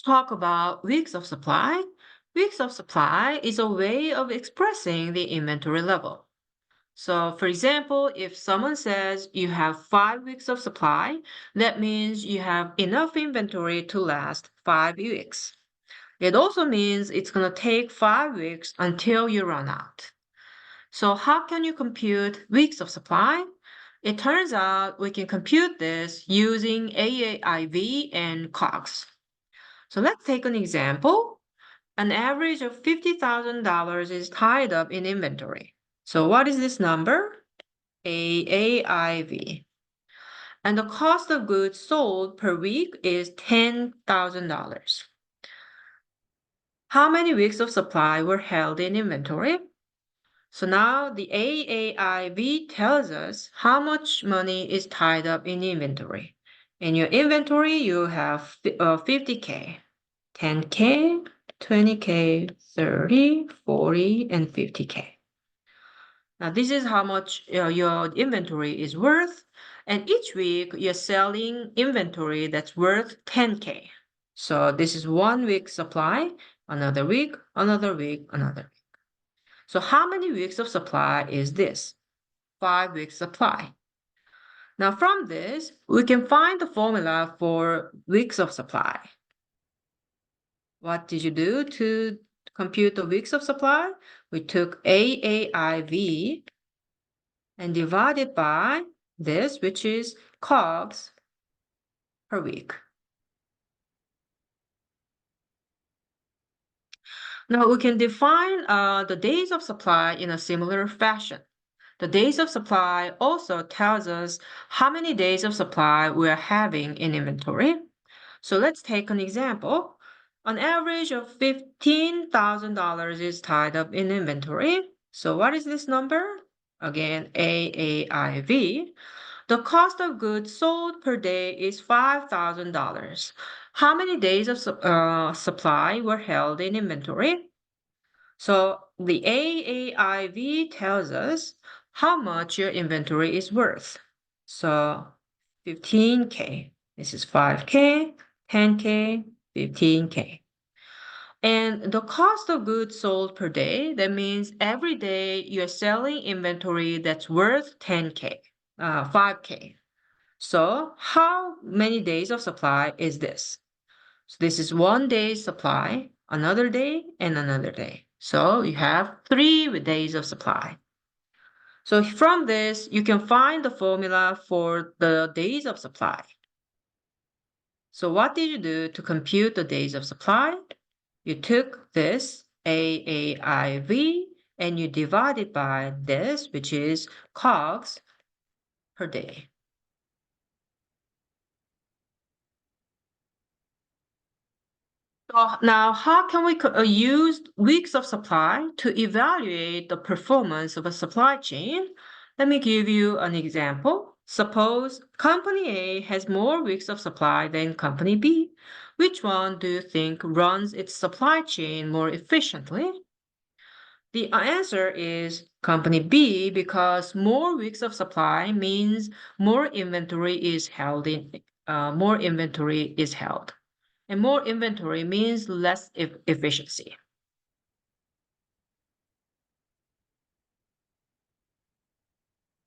talk about weeks of supply. Weeks of supply is a way of expressing the inventory level. So, for example, if someone says you have 5 weeks of supply, that means you have enough inventory to last 5 weeks. It also means it's going to take 5 weeks until you run out. So, how can you compute weeks of supply? It turns out we can compute this using AAIV and COGS. So let's take an example. An average of $50,000 is tied up in inventory. So what is this number? AAIV. And the cost of goods sold per week is $10,000. How many weeks of supply were held in inventory? So now the AAIV tells us how much money is tied up in inventory. In your inventory, you have 50K. 10K, 20K, 30, 40, and 50K. Now, this is how much your inventory is worth. And each week, you're selling inventory that's worth 10K. So this is 1 week supply, another week, another week, another week. So how many weeks of supply is this? 5 weeks supply. Now, from this, we can find the formula for weeks of supply. What did you do to compute the weeks of supply? We took AAIV and divided by this, which is COGS per week. Now we can define the days of supply in a similar fashion. The days of supply also tells us how many days of supply we're having in inventory. So let's take an example. An average of $15,000 is tied up in inventory. So what is this number? Again, AAIV. The cost of goods sold per day is $5,000. How many days of supply were held in inventory? So the AAIV tells us how much your inventory is worth. So 15K. This is 5K, 10K, 15K. And the cost of goods sold per day, that means every day you're selling inventory that's worth 10K, 5K. So how many days of supply is this? So this is 1 day's supply, another day, and another day. So you have 3 days of supply. So from this, you can find the formula for the days of supply. So what did you do to compute the days of supply? You took this AAIV and you divide it by this, which is COGS per day. So now, how can we use weeks of supply to evaluate the performance of a supply chain? Let me give you an example. Suppose company A has more weeks of supply than company B. Which one do you think runs its supply chain more efficiently? The answer is company B because more weeks of supply means more inventory is held more inventory is held. And more inventory means less efficiency.